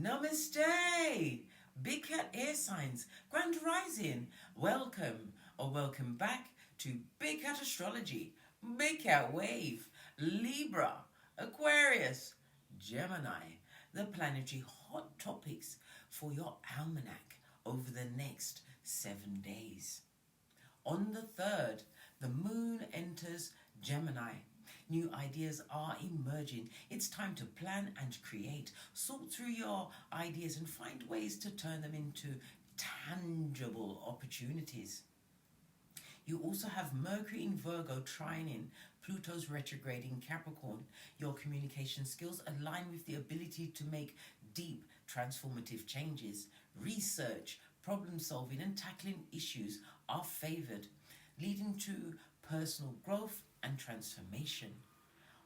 Namaste! Big Cat Air Signs, Grand Rising. Welcome or welcome back to Big Cat Astrology, Big Cat Wave, Libra, Aquarius, Gemini, the planetary hot topics for your almanac over the next 7 days. On the 3rd, the moon enters Gemini. New ideas are emerging. It's time to plan and create. Sort through your ideas and find ways to turn them into tangible opportunities. You also have Mercury in Virgo trining, Pluto's retrograde in Capricorn. Your communication skills align with the ability to make deep, transformative changes. Research, problem solving and tackling issues are favoured, leading to personal growth and transformation.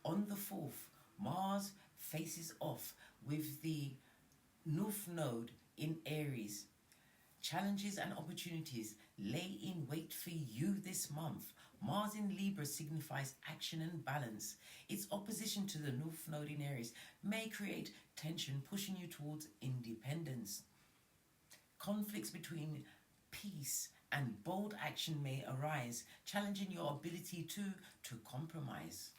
On the 4th, Mars faces off with the North Node in Aries. Challenges and opportunities lay in wait for you this month. Mars in Libra signifies action and balance. Its opposition to the North Node in Aries may create tension, pushing you towards independence. Conflicts between peace and bold action may arise, challenging your ability to compromise.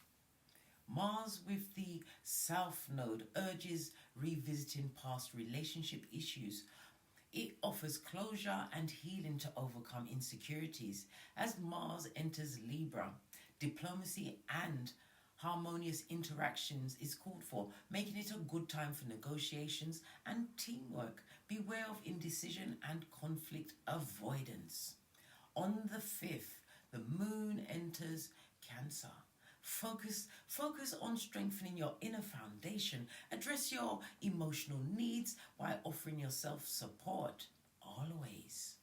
Mars with the South Node urges revisiting past relationship issues. It offers closure and healing to overcome insecurities. As Mars enters Libra, diplomacy and harmonious interactions is called for, making it a good time for negotiations and teamwork. Beware of indecision and conflict avoidance. On the 5th, the moon enters Cancer. Focus on strengthening your inner foundation. Address your emotional needs while offering yourself support always.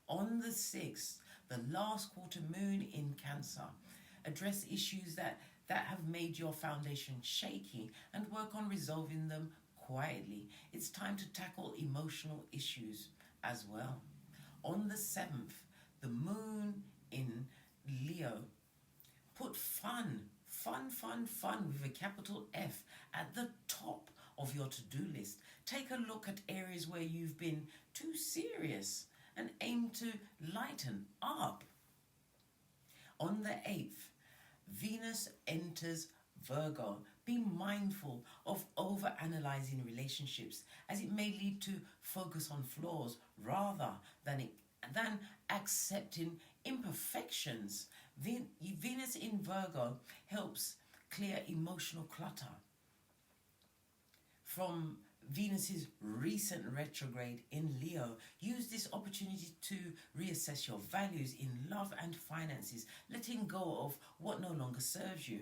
On the 6th, the last quarter moon in Cancer. Address issues that have made your foundation shaky and work on resolving them quietly. It's time to tackle emotional issues as well. On the 7th, the moon in Leo. Put fun with a capital F at the top of your to-do list. Take a look at areas where you've been too serious and aim to lighten up. On the 8th, Venus enters Virgo. Be mindful of over-analyzing relationships, as it may lead to focus on flaws rather than accepting imperfections. Venus in Virgo helps clear emotional clutter from Venus's recent retrograde in Leo. Use this opportunity to reassess your values in love and finances, letting go of what no longer serves you.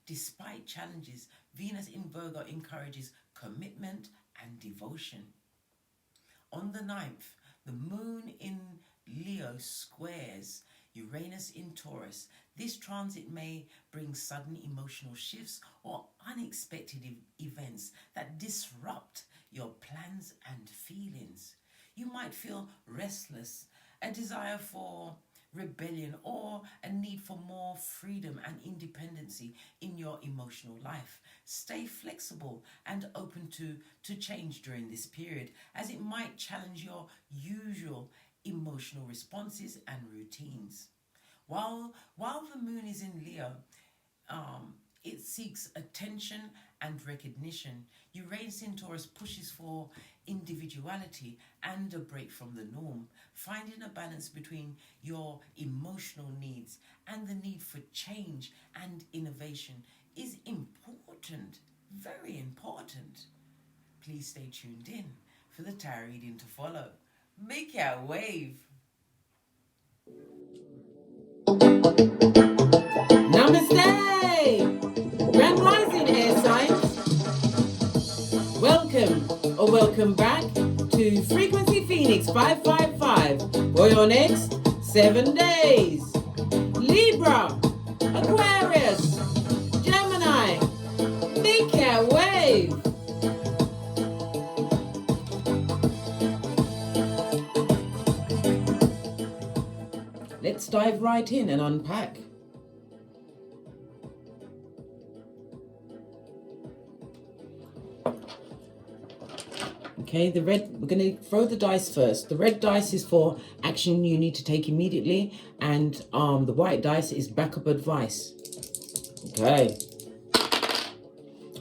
Despite challenges, Venus in Virgo encourages commitment and devotion. On the 9th, the moon in Leo squares Uranus in Taurus. This transit may bring sudden emotional shifts or unexpected events that disrupt your plans and feelings. You might feel restless, a desire for rebellion, or a need for more freedom and independency in your emotional life. Stay flexible and open to change during this period, as it might challenge your usual emotional responses and routines. While the moon is in Leo, it seeks attention and recognition. Uranus in Taurus pushes for individuality and a break from the norm. Finding a balance between your emotional needs and the need for change and innovation is important, very important. Please stay tuned in for the tarot reading to follow. Make your wave. Namaste! Grand Rising Air Signs. Welcome or welcome back to Frequency Phoenix 555 for your next 7 days. Libra, Aquarius, Gemini, make your wave. Let's dive right in and unpack. Okay, the red, we're going to throw the dice first. The red dice is for action you need to take immediately, and the white dice is backup advice. Okay.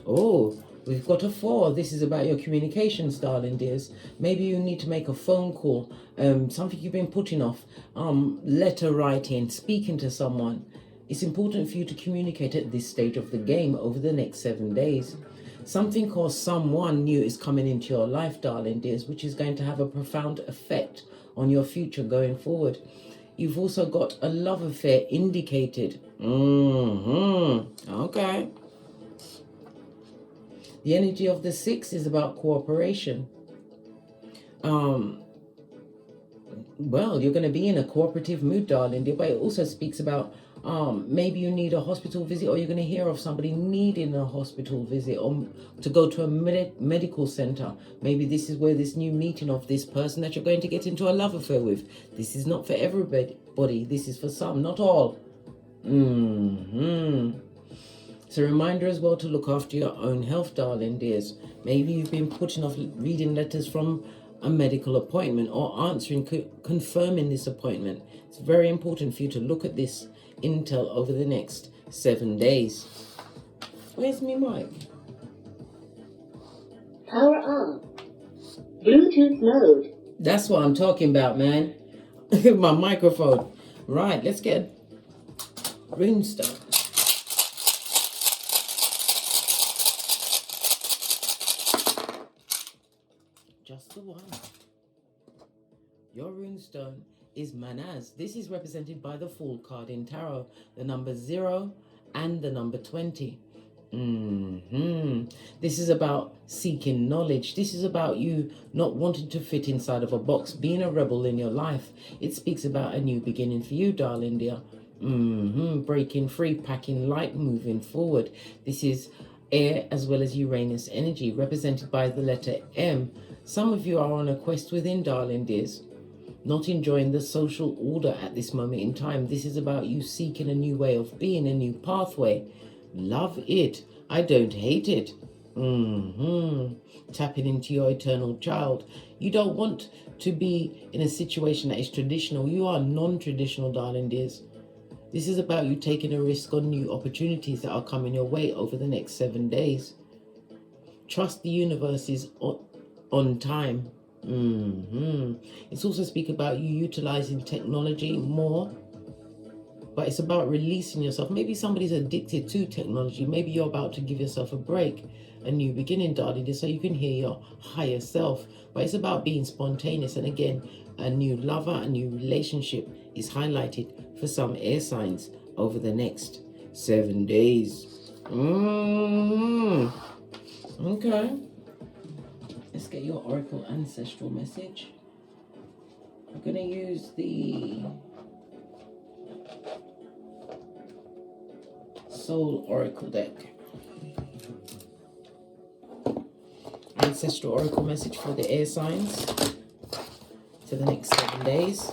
Oh, we've got a 4. This is about your communications, darling dears. Maybe you need to make a phone call, something you've been putting off, letter writing, speaking to someone. It's important for you to communicate at this stage of the game over the next 7 days. Something or someone new is coming into your life, darling dears, which is going to have a profound effect on your future going forward. You've also got a love affair indicated. Okay. The energy of the 6 is about cooperation. Well, you're going to be in a cooperative mood, darling dear, but it also speaks about maybe you need a hospital visit, or you're going to hear of somebody needing a hospital visit, or to go to a medical center. Maybe this is where this new meeting of this person that you're going to get into a love affair with. This is not for everybody. This is for some, not all. It's a reminder as well to look after your own health, darling dears. Maybe you've been putting off reading letters from a medical appointment, or answering, confirming this appointment. It's very important for you to look at this intel over the next 7 days. Where's me mic? Power on. Bluetooth mode. That's what I'm talking about, man. My microphone. Right, let's get runestone. Just the one. Your runestone is Manaz. This is represented by the Fool card in Tarot, the number 0 and the number 20. This is about seeking knowledge. This is about you not wanting to fit inside of a box, being a rebel in your life. It speaks about a new beginning for you, darling dear. Breaking free, packing light, moving forward. This is air as well as Uranus energy, represented by the letter M. Some of you are on a quest within, darling dears, not enjoying the social order at this moment in time. This is about you seeking a new way of being, a new pathway. Love it. I don't hate it. Tapping into your eternal child. You don't want to be in a situation that is traditional. You are non-traditional, darling dears. This is about you taking a risk on new opportunities that are coming your way over the next 7 days. Trust the universe is on time. It's also speak about you utilizing technology more, but it's about releasing yourself. Maybe somebody's addicted to technology. Maybe you're about to give yourself a break, a new beginning, darling, just so you can hear your higher self. But it's about being spontaneous. And again, a new lover, a new relationship is highlighted for some air signs over the next 7 days. Okay. Let's get your Oracle Ancestral message. I'm going to use the Soul Oracle deck. Ancestral Oracle message for the air signs for the next 7 days.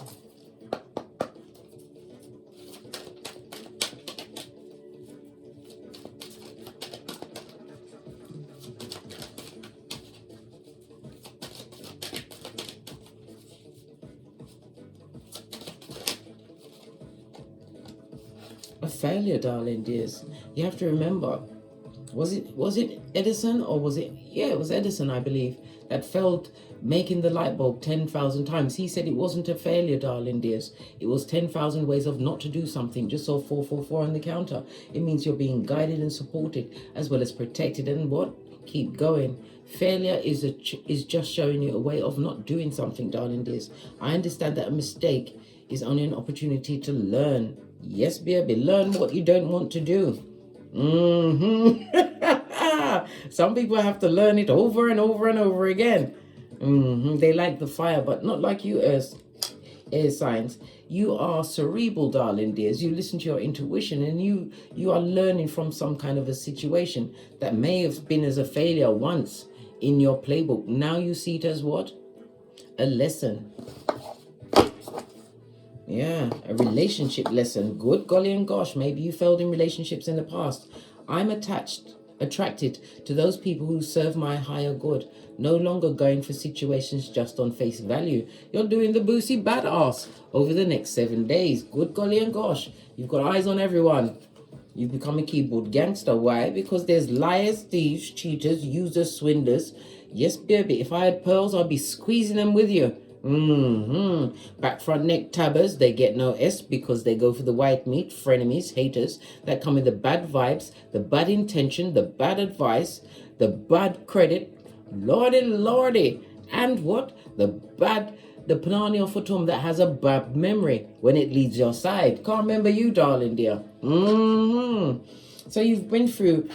A failure, darling dears. You have to remember, was it Edison, or was it, yeah, it was Edison, I believe, that failed making the light bulb 10,000 times. He said it wasn't a failure, darling dears. It was 10,000 ways of not to do something. Just saw 444 on the counter. It means you're being guided and supported as well as protected. And what? Keep going. Failure is just showing you a way of not doing something, darling dears. I understand that a mistake is only an opportunity to learn. Yes, baby, learn what you don't want to do. Some people have to learn it over and over and over again. They like the fire, but not like you, air signs. You are cerebral, darling dears. You listen to your intuition, and you are learning from some kind of a situation that may have been as a failure once in your playbook. Now you see it as what? A lesson. Yeah, a relationship lesson. Good golly and gosh, maybe you failed in relationships in the past. I'm attached attracted to those people who serve my higher good. No longer going for situations just on face value. You're doing the boosie badass over the next 7 days. Good golly and gosh. You've got eyes on everyone. You've become a keyboard gangster. Why? Because there's liars, thieves, cheaters, users, swindlers. Yes, baby. If I had pearls, I'd be squeezing them with you. Back front neck tabbers, they get no S because they go for the white meat, frenemies, haters that come with the bad vibes, the bad intention, the bad advice, the bad credit, lordy, and what? The Panani of Fatum that has a bad memory when it leaves your side. Can't remember you, darling dear. So you've been through,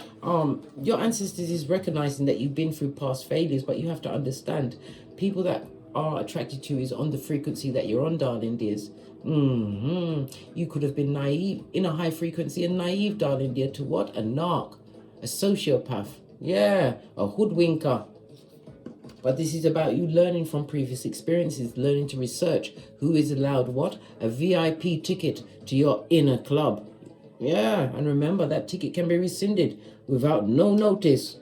your ancestors is recognizing that you've been through past failures, but you have to understand, people that are attracted to you is on the frequency that you're on, darling dears. You could have been naive, in a high frequency and naive, darling dear, to what? A narc, a sociopath, yeah, a hoodwinker. But this is about you learning from previous experiences, learning to research who is allowed what? A VIP ticket to your inner club. Yeah, and remember that ticket can be rescinded without no notice.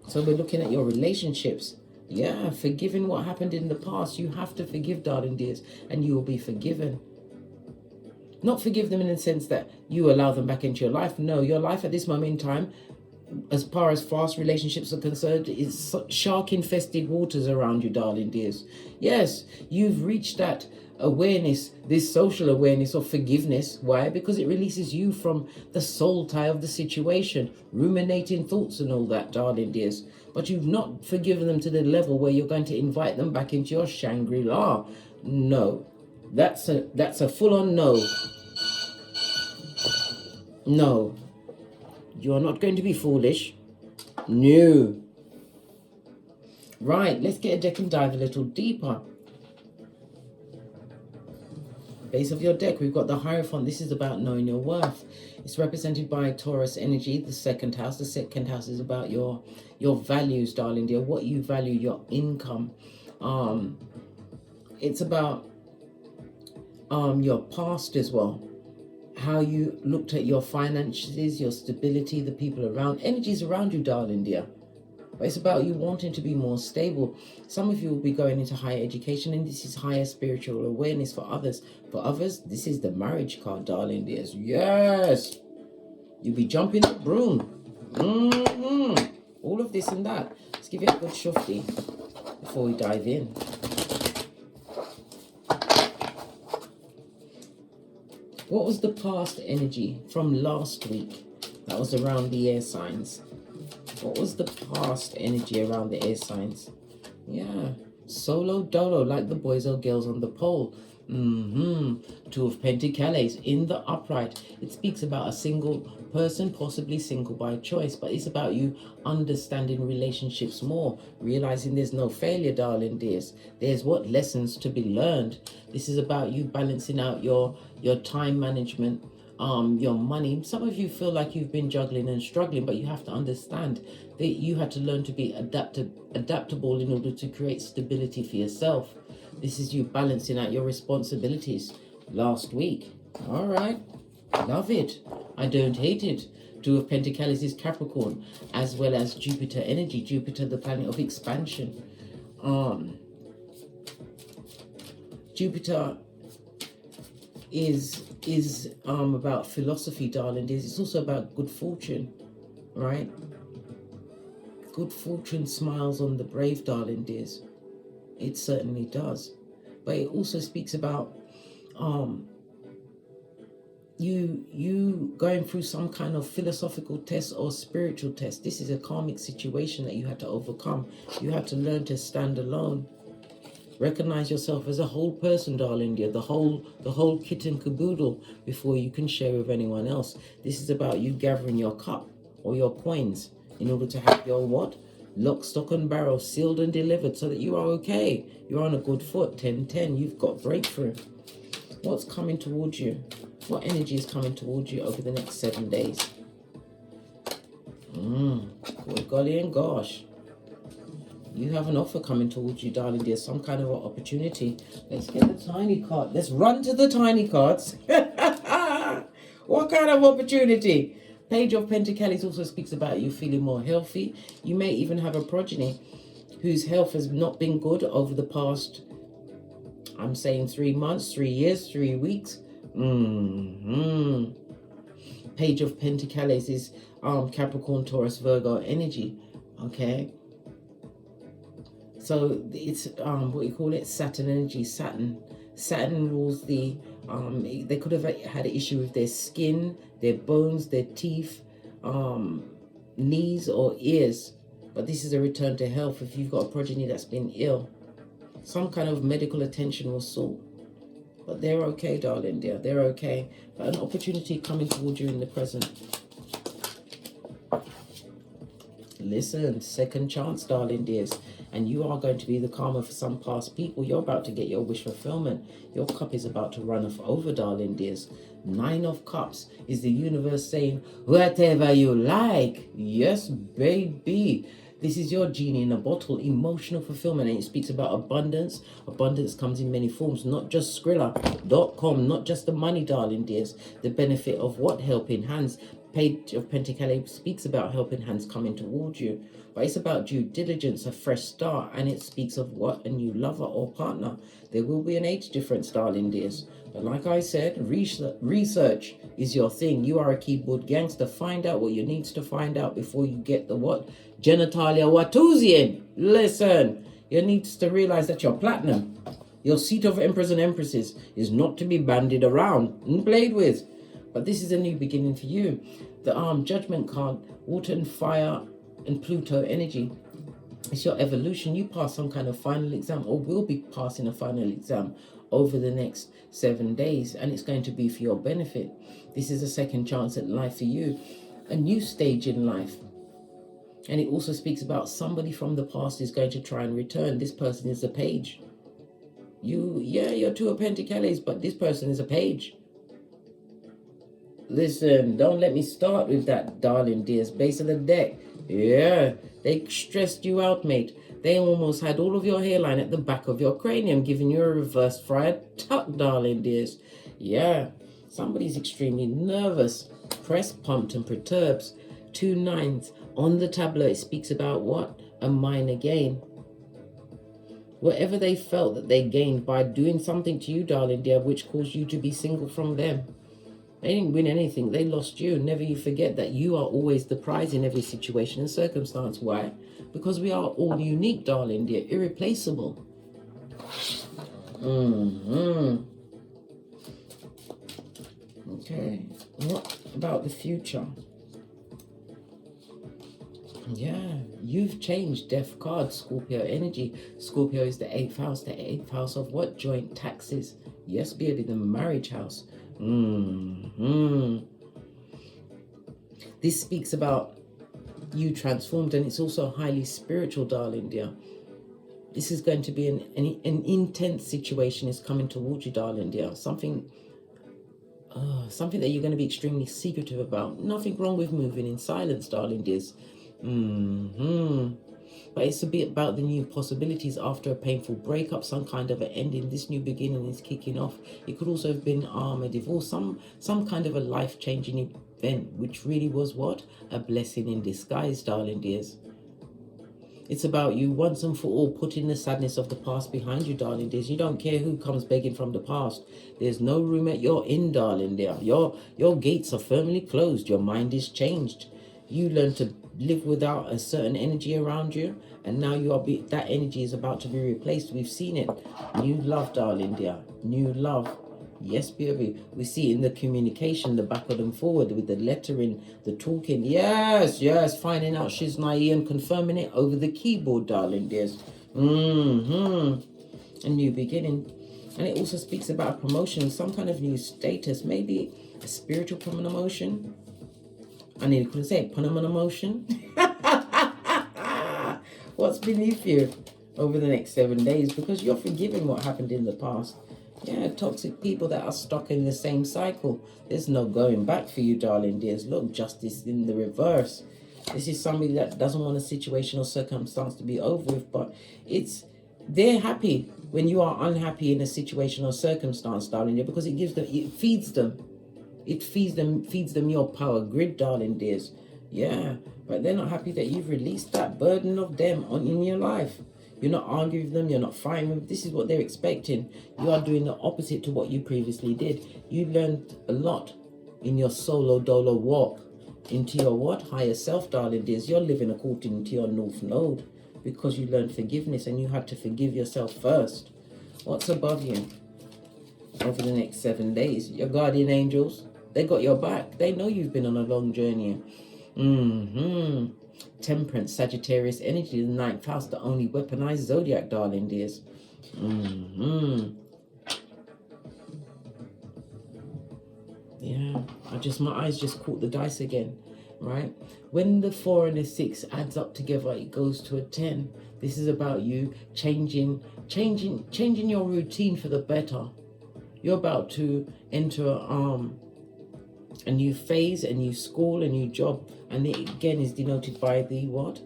So we're looking at your relationships. Yeah, forgiving what happened in the past. You have to forgive, darling dears, and you will be forgiven. Not forgive them in the sense that you allow them back into your life. No, your life at this moment in time, as far as fast relationships are concerned, is shark-infested waters around you, darling dears. Yes, you've reached that awareness, this social awareness of forgiveness. Why? Because it releases you from the soul tie of the situation, ruminating thoughts and all that, darling dears. But you've not forgiven them to the level where you're going to invite them back into your Shangri-La. No, that's a full-on no. No, you're not going to be foolish. No. Right, let's get a deck and dive a little deeper. Base of your deck, we've got the Hierophant. This is about knowing your worth. It's represented by Taurus energy, the second house. The second house is about your values, darling dear, what you value, your income. It's about your past as well, how you looked at your finances, your stability, the people around, energies around you, darling dear. But it's about you wanting to be more stable. Some of you will be going into higher education, and this is higher spiritual awareness for others. For others, this is the marriage card, darling dears. Yes! You'll be jumping the broom. All of this and that. Let's give it a good shufti before we dive in. What was the past energy from last week that was around the air signs? What was the past energy around the air signs? Yeah, solo dolo, like the boys or girls on the pole. Two of Pentacles in the upright. It speaks about a single person, possibly single by choice, but it's about you understanding relationships more, realizing there's no failure, darling dears. There's what lessons to be learned. This is about you balancing out your time management, your money. Some of you feel like you've been juggling and struggling, but you have to understand that you had to learn to be adaptable in order to create stability for yourself. This is you balancing out your responsibilities last week. All right, love it. I don't hate it. Two of Pentacles is Capricorn, as well as Jupiter energy. Jupiter, the planet of expansion. Jupiter is about philosophy, darling. It's also about good fortune, right? Good fortune smiles on the brave, darling dears. It certainly does. But it also speaks about you going through some kind of philosophical test or spiritual test. This is a karmic situation that you had to overcome. You had to learn to stand alone. Recognize yourself as a whole person, darling dear, the whole kit and caboodle before you can share with anyone else. This is about you gathering your cup or your coins in order to have your what? Lock, stock and barrel sealed and delivered so that you are okay. You're on a good foot. 10-10. You've got breakthrough. What's coming towards you? What energy is coming towards you over the next 7 days? Good golly and gosh. You have an offer coming towards you, darling. There's some kind of opportunity. Let's get the tiny card. Let's run to the tiny cards. What kind of opportunity? Page of Pentacles also speaks about you feeling more healthy. You may even have a progeny whose health has not been good over the past, I'm saying 3 months, 3 years, 3 weeks. Page of Pentacles is Capricorn, Taurus, Virgo energy. Okay. So it's what you call it, Saturn energy. Saturn rules the they could have had an issue with their skin, their bones, their teeth, knees or ears. But this is a return to health. If you've got a progeny that's been ill, some kind of medical attention was sought. But they're okay, darling dear. They're okay. But an opportunity coming towards you in the present. Listen, second chance, darling dears. And you are going to be the karma for some past people. You're about to get your wish fulfillment. Your cup is about to run off over, darling dears. 9 of Cups is the universe saying, whatever you like. Yes, baby. This is your genie in a bottle, emotional fulfillment. And it speaks about abundance. Abundance comes in many forms, not just Skrilla.com, not just the money, darling dears. The benefit of what? Helping hands. Page of Pentacles speaks about helping hands coming towards you. But it's about due diligence, a fresh start. And it speaks of what? A new lover or partner. There will be an age difference, darling dears. But like I said, research is your thing. You are a keyboard gangster. Find out what you need to find out before you get the what? Genitalia Watusian. Listen, you need to realize that you're platinum. Your seat of emperors and empresses is not to be bandied around and played with. But this is a new beginning for you. The Judgment card, water and fire and Pluto energy. It's your evolution. You pass some kind of final exam or will be passing a final exam over the next 7 days. And it's going to be for your benefit. This is a second chance at life for you. A new stage in life. And it also speaks about somebody from the past is going to try and return. This person is a page. You're 2 of Pentacles, but this person is a page. Listen, don't let me start with that, darling dears. Base of the deck. Yeah, they stressed you out, mate. They almost had all of your hairline at the back of your cranium, giving you a reverse fried tuck, darling dears. Yeah, somebody's extremely nervous, pressed, pumped, and perturbed. 2 9s. On the tableau, it speaks about what? A minor gain. Whatever they felt that they gained by doing something to you, darling dear, which caused you to be single from them. They didn't win anything. They lost you. Never you forget that you are always the prize in every situation and circumstance. Why? Because we are all unique, darling dear. Irreplaceable. Okay. What about the future? Yeah, you've changed. Death card, Scorpio energy. Scorpio is the 8th house. The 8th house of what? Joint taxes. Yes, baby, the marriage house. This speaks about you transformed, and it's also highly spiritual, darling dear. This is going to be an intense situation is coming towards you, darling dear. Something that you're going to be extremely secretive about. Nothing wrong with moving in silence, darling dears. But it's a bit about the new possibilities after a painful breakup, some kind of an ending. This new beginning is kicking off. It could also have been a divorce, some kind of a life-changing event, which really was what? A blessing in disguise, darling dears. It's about you once and for all putting the sadness of the past behind you, darling dears. You don't care who comes begging from the past. There's no room at your inn, darling dear. Your gates are firmly closed. Your mind is changed. You learn to live without a certain energy around you, and now that energy is about to be replaced. We've seen it. New love, darling dear. New love. Yes, baby. We see it in the communication, the backward and forward, with the lettering, the talking. Yes, finding out she's naive and confirming it over the keyboard, darling dears. A new beginning. And it also speaks about promotion, some kind of new status, maybe a spiritual promotion. I nearly couldn't say it. Promotion. What's beneath you over the next 7 days? Because you're forgiving what happened in the past. Yeah, toxic people that are stuck in the same cycle. There's no going back for you, darling dears. Look, justice in the reverse. This is somebody that doesn't want a situation or circumstance to be over with, but they're happy when you are unhappy in a situation or circumstance, darling dear, because it feeds them. It feeds them your power grid, darling dears. Yeah, but they're not happy that you've released that burden of them in your life. You're not arguing with them, you're not fighting with them. This is what they're expecting. You are doing the opposite to what you previously did. You learned a lot in your solo dolo walk into your what? Higher self, darling dears. You're living according to your North Node because you learned forgiveness and you had to forgive yourself first. What's above you over the next 7 days? Your guardian angels, they got your back. They know you've been on a long journey. Temperance, Sagittarius energy, the 9th house, the only weaponized zodiac, darling dears. Yeah, my eyes just caught the dice again, right? When the 4 and the 6 adds up together, it goes to a 10. This is about you changing your routine for the better. You're about to enter a new phase, a new school, a new job, and it again is denoted by the what?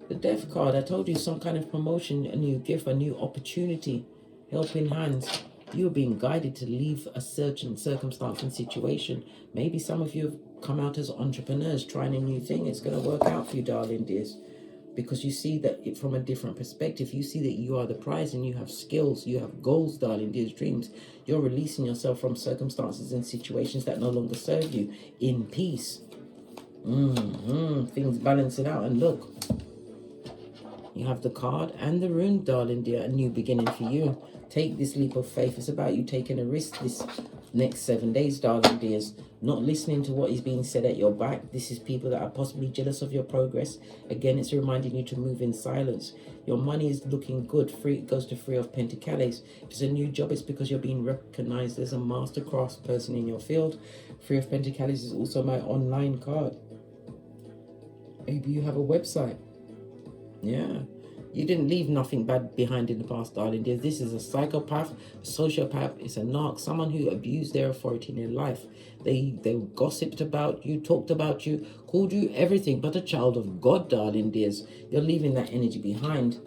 The Death card. I told you, some kind of promotion, a new gift, a new opportunity, helping hands. You're being guided to leave a certain circumstance and situation. Maybe some of you have come out as entrepreneurs trying a new thing. It's going to work out for you, darling dears, because you see that from a different perspective. You see that you are the prize and you have skills, you have goals, darling dears, dreams. You're releasing yourself from circumstances and situations that no longer serve you in peace. Things balancing out, and look, you have the card and the rune, darling dear. A new beginning for you. Take this leap of faith. It's about you taking a risk this next 7 days, darling dears. Not listening to what is being said at your back. This is people that are possibly jealous of your progress. Again, it's reminding you to move in silence. Your money is looking good. It goes to 3 of Pentacles. If it's a new job, it's because you're being recognized as a master crafts person in your field. 3 of Pentacles is also my online card. Maybe you have a website. Yeah. You didn't leave nothing bad behind in the past, darling dear. This is a psychopath, a sociopath, it's a narc, someone who abused their authority in their life. They gossiped about you, talked about you, called you everything but a child of God, darling dears. You're leaving that energy behind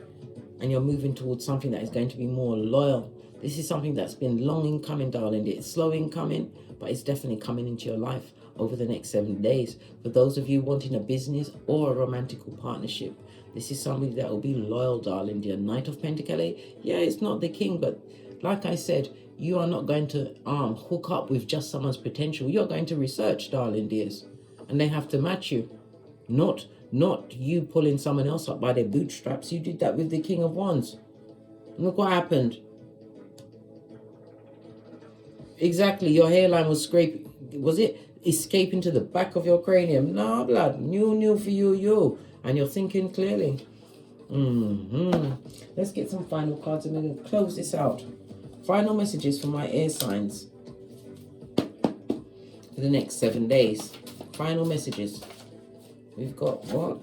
and you're moving towards something that is going to be more loyal. This is something that's been long in coming, darling dear. It's slow in coming, but it's definitely coming into your life over the next 7 days. For those of you wanting a business or a romantical partnership, this is somebody that will be loyal, darling dear. Knight of Pentacles, yeah, it's not the king, but like I said, you are not going to hook up with just someone's potential. You're going to research, darling dears, and they have to match you. Not you pulling someone else up by their bootstraps. You did that with the King of Wands. Look what happened. Exactly, your hairline was scraping. Was it escaping to the back of your cranium? No, blood. New for you. And you're thinking clearly. Let's get some final cards and we're going to close this out. Final messages for my air signs for the next 7 days. Final messages. We've got what?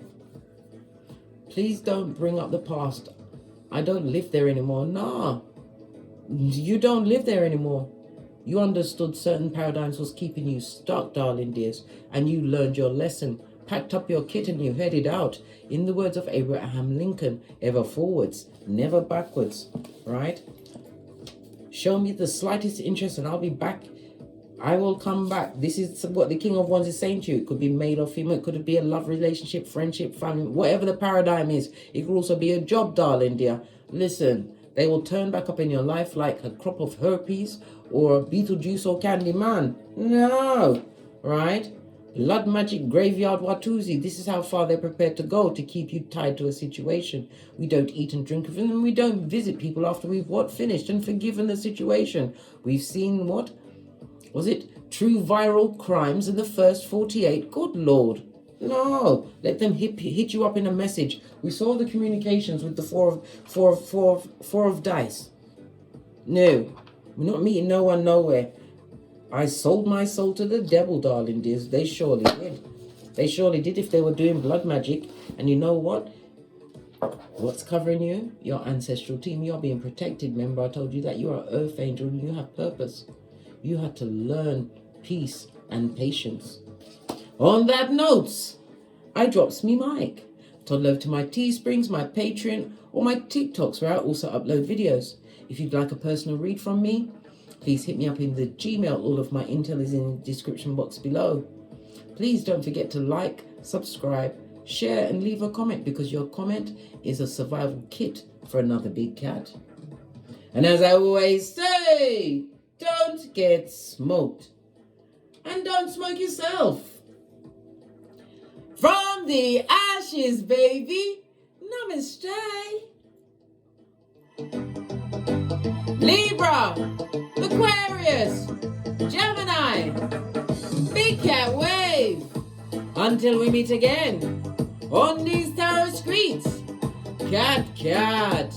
Please don't bring up the past. I don't live there anymore. Nah. You don't live there anymore. You understood certain paradigms was keeping you stuck, darling dears, and you learned your lesson. Packed up your kit and you headed out. In the words of Abraham Lincoln, ever forwards, never backwards, right? Show me the slightest interest and I'll be back. I will come back. This is what the King of Wands is saying to you. It could be male or female. It could be a love relationship, friendship, family, whatever the paradigm is. It could also be a job, darling dear. Listen, they will turn back up in your life like a crop of herpes or Beetlejuice or Candyman. No, right? Blood magic graveyard Watusi. This is how far they're prepared to go to keep you tied to a situation. We don't eat and drink with them, and we don't visit people after we've finished and forgiven the situation. We've seen what? Was it true viral crimes in the first 48? Good Lord. No, let them hit you up in a message. We saw the communications with the four of dice. No, we're not meeting no one nowhere. I sold my soul to the devil, darling dears. They surely did. They surely did if they were doing blood magic. And you know what? What's covering you? Your ancestral team. You're being protected. Remember, I told you that you are an earth angel and you have purpose. You had to learn peace and patience. On that note, I drops me mic. Toddle over to my Teesprings, my Patreon, or my TikToks where I also upload videos. If you'd like a personal read from me, please hit me up in the Gmail. All of my intel is in the description box below. Please don't forget to like, subscribe, share, and leave a comment, because your comment is a survival kit for another big cat. And as I always say, don't get smoked. And don't smoke yourself. From the ashes, baby. Namaste. Libra, Aquarius, Gemini, Big Cat Wave. Until we meet again on these tarot streets. Cat, cat.